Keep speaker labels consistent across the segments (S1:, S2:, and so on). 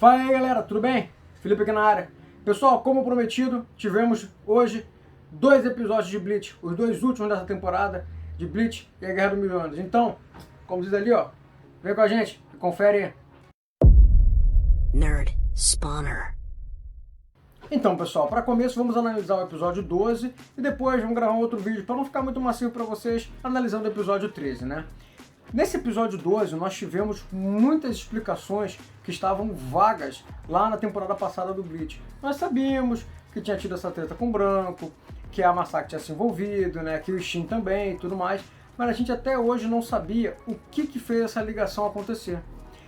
S1: Fala aí galera, tudo bem? Felipe aqui na área. Pessoal, como prometido, tivemos hoje 2 episódios de Bleach, os 2 últimos dessa temporada de Bleach e a Guerra dos Mil Anos. Então, como diz ali, ó, vem com a gente e confere aí.
S2: Nerd Spawner.
S1: Então, pessoal, para começo vamos analisar o episódio 12 e depois vamos gravar um outro vídeo para não ficar muito macio para vocês, analisando o episódio 13, né? Nesse episódio 12, nós tivemos muitas explicações que estavam vagas lá na temporada passada do Bleach. Nós sabíamos que tinha tido essa treta com o Branco, que a Masaki tinha se envolvido, né, que o Shin também e tudo mais, mas a gente até hoje não sabia o que fez essa ligação acontecer.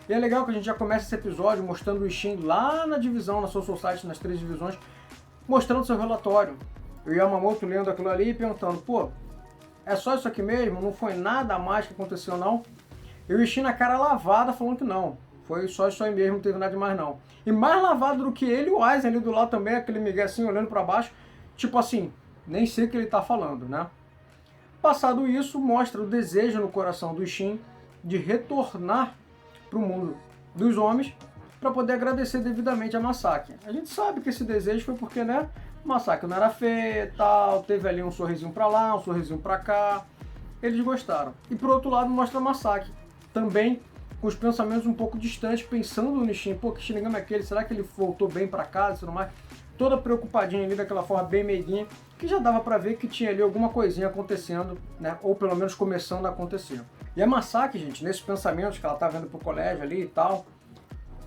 S1: E é legal que a gente já começa esse episódio mostrando o Shin lá na divisão, na Soul Society, nas 3 divisões, mostrando seu relatório. O Yamamoto lendo aquilo ali e perguntando, pô, é só isso aqui mesmo? Não foi nada a mais que aconteceu, não? E o Shin na cara lavada falando que não. Foi só isso aí mesmo, não teve nada demais, não. E mais lavado do que ele, o Aizen ali do lado também, aquele Miguel assim, olhando pra baixo, tipo assim, nem sei o que ele tá falando, né? Passado isso, mostra o desejo no coração do Shin de retornar pro mundo dos homens para poder agradecer devidamente a Masaki. A gente sabe que esse desejo foi porque, né, Masaki não era feia e tal, teve ali um sorrisinho pra lá, um sorrisinho pra cá, eles gostaram. E por outro lado mostra a Masaki, também com os pensamentos um pouco distantes, pensando no Shin, pô, que Shinigami é aquele, será que ele voltou bem pra casa e tudo mais? Toda preocupadinha ali, daquela forma bem meiguinha, que já dava pra ver que tinha ali alguma coisinha acontecendo, né, ou pelo menos começando a acontecer. E a Masaki, gente, nesses pensamentos que ela tá vendo pro colégio ali e tal,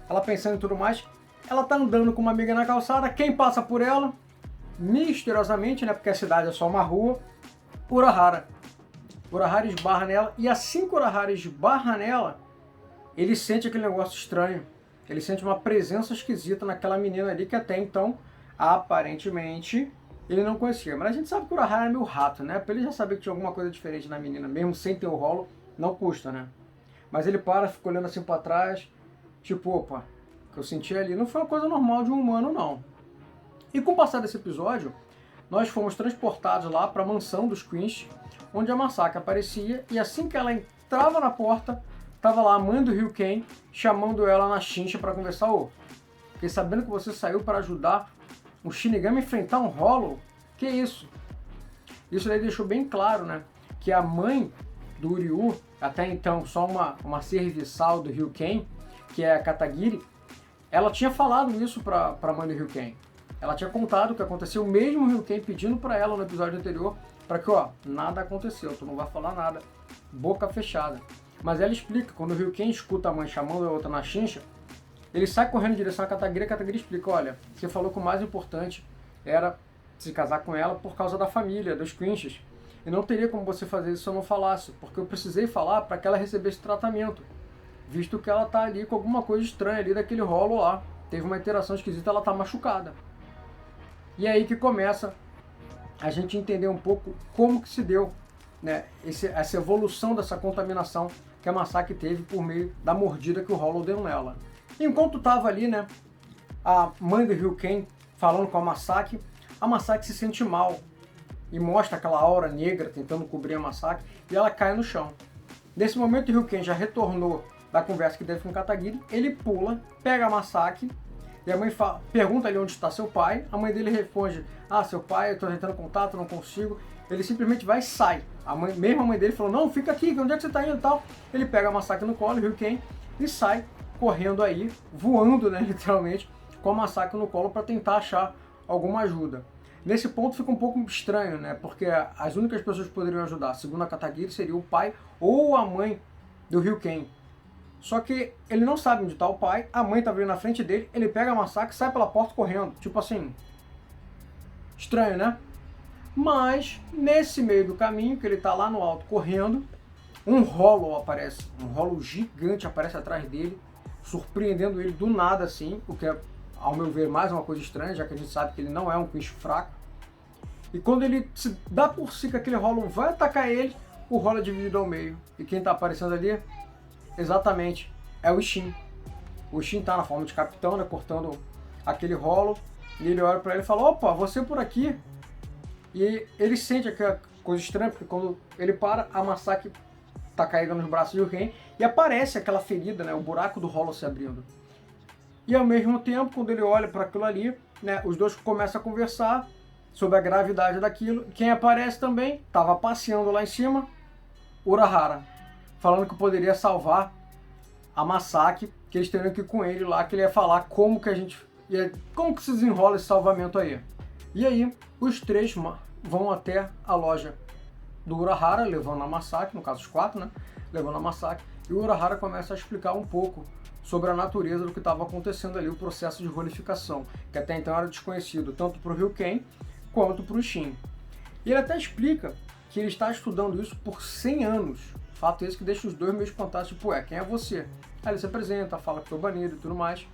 S1: ela pensando em tudo mais, ela tá andando com uma amiga na calçada, quem passa por ela? Misteriosamente, né, porque a cidade é só uma rua, Urahara. Urahara esbarra nela, e assim que Urahara esbarra nela, ele sente aquele negócio estranho. Ele sente uma presença esquisita naquela menina ali que até então, aparentemente, ele não conhecia. Mas a gente sabe que o Urahara é meio rato, né? Pra ele já saber que tinha alguma coisa diferente na menina, mesmo sem ter o rolo, não custa, né? Mas ele para, fica olhando assim pra trás, tipo, opa, o que eu senti ali não foi uma coisa normal de um humano, não. E com o passar desse episódio, nós fomos transportados lá para a mansão dos Queens, onde a Masaki aparecia, e assim que ela entrava na porta, tava lá a mãe do Ryuken chamando ela na chincha para conversar. Ô, fiquei sabendo que você saiu para ajudar um Shinigami a enfrentar um Hollow? Que isso? Isso daí deixou bem claro, né, que a mãe do Ryu, até então só uma serviçal do Ryuken, que é a Katagiri, ela tinha falado isso para a mãe do Ryuken. Ela tinha contado o que aconteceu, mesmo o Ryuken pedindo para ela no episódio anterior, para que, ó, nada aconteceu, tu não vai falar nada, boca fechada. Mas ela explica, quando o Ryuken escuta a mãe chamando a outra na chincha, ele sai correndo em direção à Katagiri, e a Katagiri explica, olha, você falou que o mais importante era se casar com ela por causa da família, dos Quinches, e não teria como você fazer isso se eu não falasse, porque eu precisei falar para que ela recebesse tratamento, visto que ela tá ali com alguma coisa estranha ali daquele rolo lá, teve uma interação esquisita, ela tá machucada. E é aí que começa a gente entender um pouco como que se deu, né, essa evolução dessa contaminação que a Masaki teve por meio da mordida que o Hollow deu nela. Enquanto estava ali, né, a mãe do Ryuken falando com a Masaki se sente mal e mostra aquela aura negra tentando cobrir a Masaki e ela cai no chão. Nesse momento o Ryuken já retornou da conversa que teve com o Katagiri, ele pula, pega a Masaki e a mãe pergunta ali onde está seu pai, a mãe dele responde, ah, seu pai, eu estou tentando contato, não consigo. Ele simplesmente vai e sai. Mesmo a mãe dele falou, não, fica aqui, onde é que você está indo e tal. Ele pega a Masaki no colo, o Ryuken, e sai correndo aí, voando, né, literalmente, com a Masaki no colo para tentar achar alguma ajuda. Nesse ponto fica um pouco estranho, né, porque as únicas pessoas que poderiam ajudar, segundo a Katagiri, seria o pai ou a mãe do Ryuken. Só que ele não sabe onde está o pai, a mãe tá vindo na frente dele, ele pega a Masaki e sai pela porta correndo. Tipo assim, estranho, né? Mas, nesse meio do caminho, que ele tá lá no alto correndo, um Hollow aparece. Um Hollow gigante aparece atrás dele, surpreendendo ele do nada assim, o que é, ao meu ver, mais uma coisa estranha, já que a gente sabe que ele não é um Quinch fraco. E quando ele se dá por si que aquele Hollow vai atacar ele, o Hollow é dividido ao meio. E quem tá aparecendo ali? Exatamente, é o Shin. O Shin tá na forma de capitão, né, cortando aquele Hollow, e ele olha pra ele e fala, opa, você por aqui? E ele sente aquela coisa estranha, porque quando ele para, a Masaki tá caída nos braços de Ryuken, e aparece aquela ferida, né, o buraco do Hollow se abrindo. E ao mesmo tempo, quando ele olha para aquilo ali, né, os dois começam a conversar sobre a gravidade daquilo. Quem aparece também, estava passeando lá em cima, Urahara, falando que poderia salvar a Masaki, que eles teriam que ir com ele lá, que ele ia falar como que se desenrola esse salvamento aí. E aí, os três vão até a loja do Urahara, levando a Masaki, no caso os quatro, né, levando a Masaki, e o Urahara começa a explicar um pouco sobre a natureza do que estava acontecendo ali, o processo de rolificação, que até então era desconhecido, tanto para o Ryuken quanto para o Shin. E ele até explica que ele está estudando isso por 100 anos. Fato esse que deixa os dois meio espantados, tipo, quem é você? Aí ele se apresenta, fala que foi banido e tudo mais.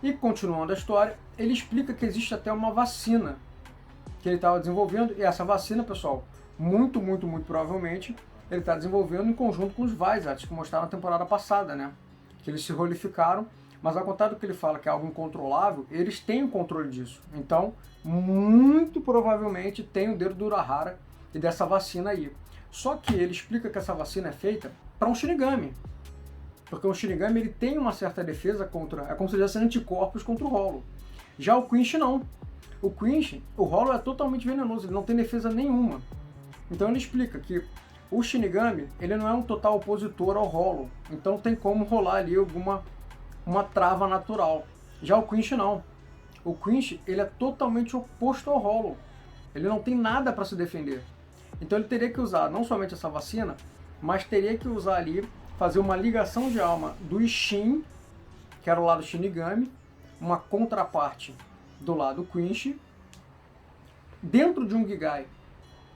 S1: E continuando a história, ele explica que existe até uma vacina que ele estava desenvolvendo, e essa vacina, pessoal, muito provavelmente, ele está desenvolvendo em conjunto com os Vizards, que mostraram na temporada passada, né? Que eles se rolificaram, mas ao contrário do que ele fala que é algo incontrolável, eles têm o controle disso. Então, muito provavelmente tem o dedo do Urahara e dessa vacina aí. Só que ele explica que essa vacina é feita para um Shinigami. Porque o Shinigami ele tem uma certa defesa contra... É como se tivesse anticorpos contra o Hollow. Já o Quinch não. O Quinch, o Hollow é totalmente venenoso, ele não tem defesa nenhuma. Então ele explica que o Shinigami, ele não é um total opositor ao Hollow. Então tem como rolar ali uma trava natural. Já o Quinch não. O Quinch, ele é totalmente oposto ao Hollow. Ele não tem nada para se defender. Então ele teria que usar não somente essa vacina, mas teria que usar ali, fazer uma ligação de alma do Ishin, que era o lado Shinigami, uma contraparte do lado Quinch, dentro de um Gigai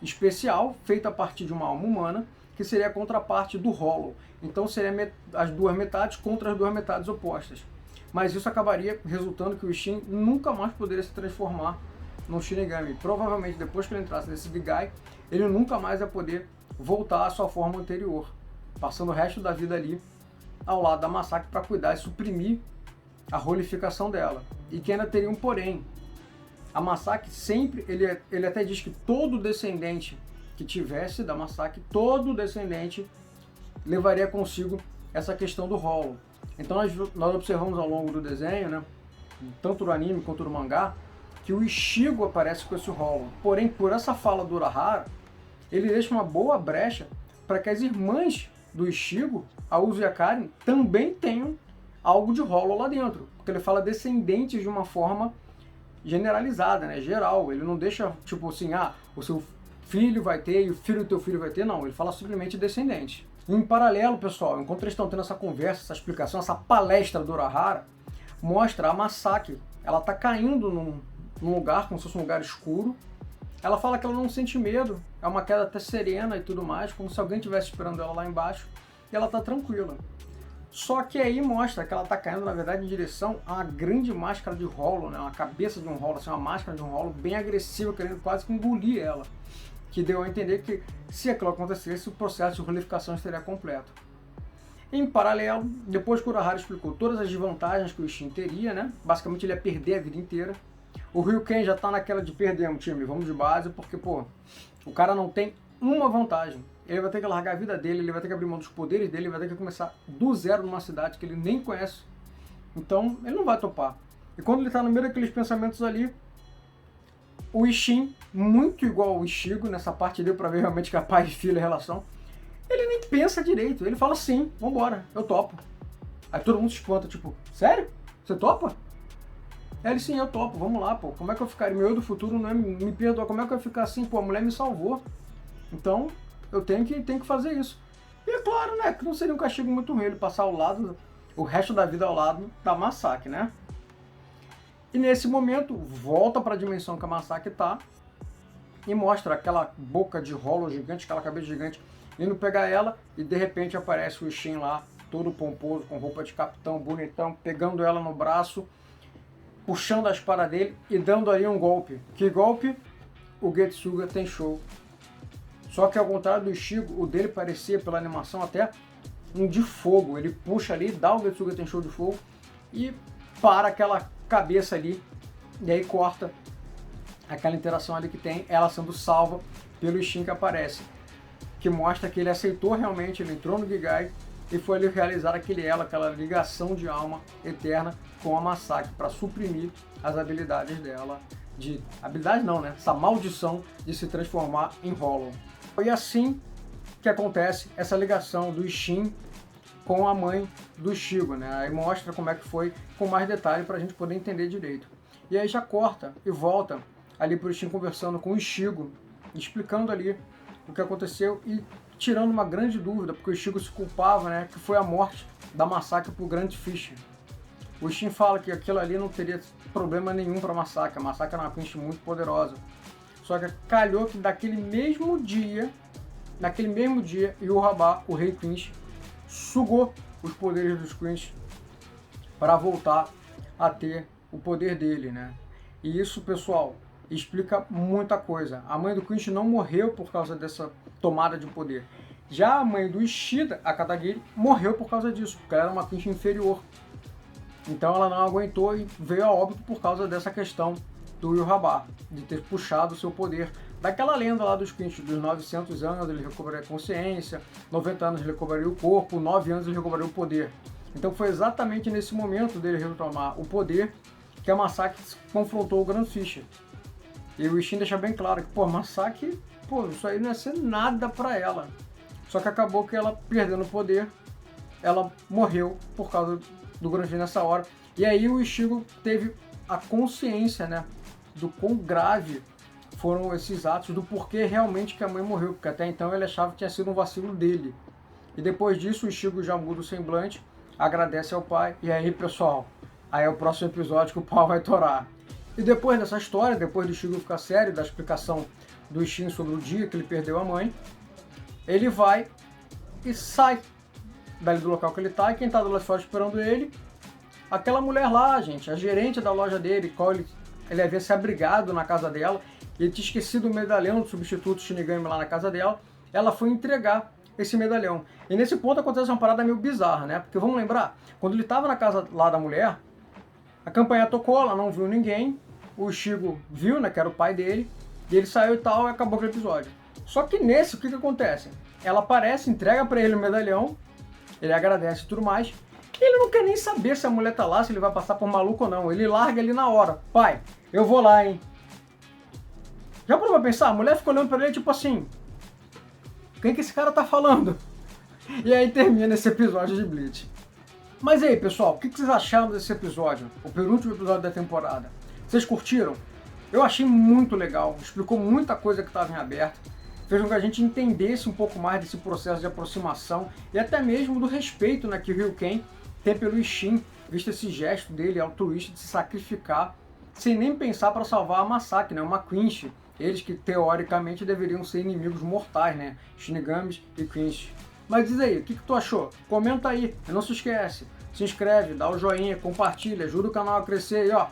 S1: especial, feito a partir de uma alma humana, que seria a contraparte do Hollow. Então seria as duas metades contra as duas metades opostas. Mas isso acabaria resultando que o Ishin nunca mais poderia se transformar num Shinigami. Provavelmente depois que ele entrasse nesse Gigai, ele nunca mais ia poder voltar à sua forma anterior, passando o resto da vida ali ao lado da Masaki para cuidar e suprimir a rolificação dela. E que ainda teria um porém. A Masaki sempre, ele até diz que todo descendente que tivesse da Masaki, todo descendente levaria consigo essa questão do Hollow. Então nós observamos ao longo do desenho, né, tanto do anime quanto do mangá, que o Ichigo aparece com esse Hollow. Porém, por essa fala do Urahara, ele deixa uma boa brecha para que as irmãs do Ichigo, a Uzu e a Karen, também tenham algo de Hollow lá dentro. Porque ele fala descendentes de uma forma generalizada, né, geral. Ele não deixa, tipo assim, o seu filho vai ter e o filho do teu filho vai ter. Não, ele fala simplesmente descendente. Em paralelo, pessoal, enquanto eles estão tendo essa conversa, essa explicação, essa palestra do Urahara, mostra a Masaki. Ela tá caindo num lugar, como se fosse um lugar escuro. Ela fala que ela não sente medo, é uma queda até serena e tudo mais, como se alguém estivesse esperando ela lá embaixo, e ela tá tranquila. Só que aí mostra que ela tá caindo, na verdade, em direção a uma grande máscara de Hollow, né? Uma cabeça de um Hollow, assim, uma máscara de um Hollow bem agressiva, querendo quase que engolir ela. Que deu a entender que, se aquilo acontecesse, o processo de rolificação estaria completo. Em paralelo, depois que o Urahara explicou todas as desvantagens que o Ishin teria, né? Basicamente ele ia perder a vida inteira. O Ryuken já tá naquela de perder um time, vamos de base, porque, pô, o cara não tem uma vantagem. Ele vai ter que largar a vida dele, ele vai ter que abrir mão dos poderes dele, ele vai ter que começar do zero numa cidade que ele nem conhece. Então, ele não vai topar. E quando ele tá no meio daqueles pensamentos ali, o Ishin, muito igual ao Ichigo, nessa parte deu pra ver realmente que a pai e filho é relação, ele nem pensa direito, ele fala sim, vambora, eu topo. Aí todo mundo se espanta, tipo, sério? Você topa? Aí ele, sim, eu topo, vamos lá, pô, como é que eu ficaria? Meu eu do futuro não é, me perdoa, como é que eu ia ficar assim? Pô, a mulher me salvou, então eu tenho que fazer isso. E é claro, né, que não seria um castigo muito ruim ele passar o resto da vida ao lado da Masaki, né? E nesse momento, volta para a dimensão que a Masaki tá e mostra aquela boca de Hollow gigante, aquela cabeça gigante, indo pegar ela, e de repente aparece o Ishin lá, todo pomposo, com roupa de capitão, bonitão, pegando ela no braço, puxando a espada dele e dando ali um golpe. Que golpe? O Getsuga Tenshou. Só que ao contrário do Ichigo, o dele parecia, pela animação, até um de fogo. Ele puxa ali, dá o Getsuga Tenshou de fogo e para aquela cabeça ali, e aí corta aquela interação ali que tem, ela sendo salva pelo Ishin que aparece. Que mostra que ele aceitou realmente, ele entrou no Gigai e foi ali realizar aquele elo, aquela ligação de alma eterna com a Masaki para suprimir as habilidades dela, habilidade não, né? Essa maldição de se transformar em Hollow. E assim que acontece essa ligação do Ishin com a mãe do Ichigo, né? Aí mostra como é que foi com mais detalhe para a gente poder entender direito. E aí já corta e volta ali pro Ishin conversando com o Ichigo, explicando ali o que aconteceu e tirando uma grande dúvida, porque o Ichigo se culpava, né, que foi a morte da Masaki pro Grand Fish. O Ishin fala que aquilo ali não teria problema nenhum para Masaki, a Masaki era uma Quinch muito poderosa. Só que calhou que naquele mesmo dia, Yhwach, o Rei Quinch, sugou os poderes dos Quinch para voltar a ter o poder dele, né? E isso, pessoal, explica muita coisa. A mãe do Quinch não morreu por causa dessa tomada de poder. Já a mãe do Ishida, a Katagiri, morreu por causa disso, porque ela era uma Quinch inferior. Então ela não aguentou e veio a óbito por causa dessa questão do Yhwach, de ter puxado o seu poder. Daquela lenda lá dos Quinch, dos 900 anos ele recobraria a consciência, 90 anos ele recobraria o corpo, 9 anos ele recobraria o poder. Então foi exatamente nesse momento dele retomar o poder que a Masaki confrontou o Grand Fish. E o Ishin deixa bem claro que, a Masaki, isso aí não ia ser nada pra ela. Só que acabou que ela, perdendo o poder, ela morreu por causa do Grand Fish nessa hora. E aí o Ichigo teve a consciência, né, do quão grave foram esses atos, do porquê realmente que a mãe morreu, porque até então ele achava que tinha sido um vacilo dele. E depois disso o Ichigo já muda o semblante, agradece ao pai, e aí, pessoal, aí é o próximo episódio que o pau vai torar. E depois dessa história, depois do Ichigo ficar sério, da explicação do Ishin sobre o dia que ele perdeu a mãe, ele vai e sai dali do local que ele tá, e quem tá do lado de fora esperando ele, aquela mulher lá, gente, a gerente da loja dele, qual ele havia se abrigado na casa dela, ele tinha esquecido o medalhão do substituto Shinigami lá na casa dela, ela foi entregar esse medalhão. E nesse ponto acontece uma parada meio bizarra, né? Porque vamos lembrar, quando ele estava na casa lá da mulher, a campainha tocou, ela não viu ninguém, o Ichigo viu, né, que era o pai dele, e ele saiu e tal, e acabou aquele episódio. Só que nesse, o que acontece? Ela aparece, entrega pra ele o medalhão, ele agradece e tudo mais, e ele não quer nem saber se a mulher tá lá, se ele vai passar por maluco ou não, ele larga ali na hora. Pai, eu vou lá, hein? Já parou pra pensar? A mulher ficou olhando pra ele tipo assim, quem que esse cara tá falando? E aí termina esse episódio de Bleach. Mas e aí, pessoal, o que vocês acharam desse episódio? O penúltimo episódio da temporada. Vocês curtiram? Eu achei muito legal, explicou muita coisa que estava em aberto, fez com que a gente entendesse um pouco mais desse processo de aproximação e até mesmo do respeito, né, que o Ryuken tem pelo Ishin, visto esse gesto dele altruísta de se sacrificar sem nem pensar para salvar a Masaki, né, uma Quinch. Eles que teoricamente deveriam ser inimigos mortais, né? Shinigamis e Quinch. Mas diz aí, o que tu achou? Comenta aí, e não se esquece, se inscreve, dá o joinha, compartilha, ajuda o canal a crescer e ó,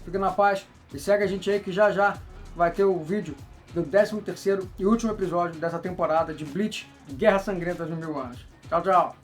S1: fica na paz e segue a gente aí que já vai ter o vídeo do 13º e último episódio dessa temporada de Bleach, Guerra Sangrenta de 1000 Anos. Tchau, tchau!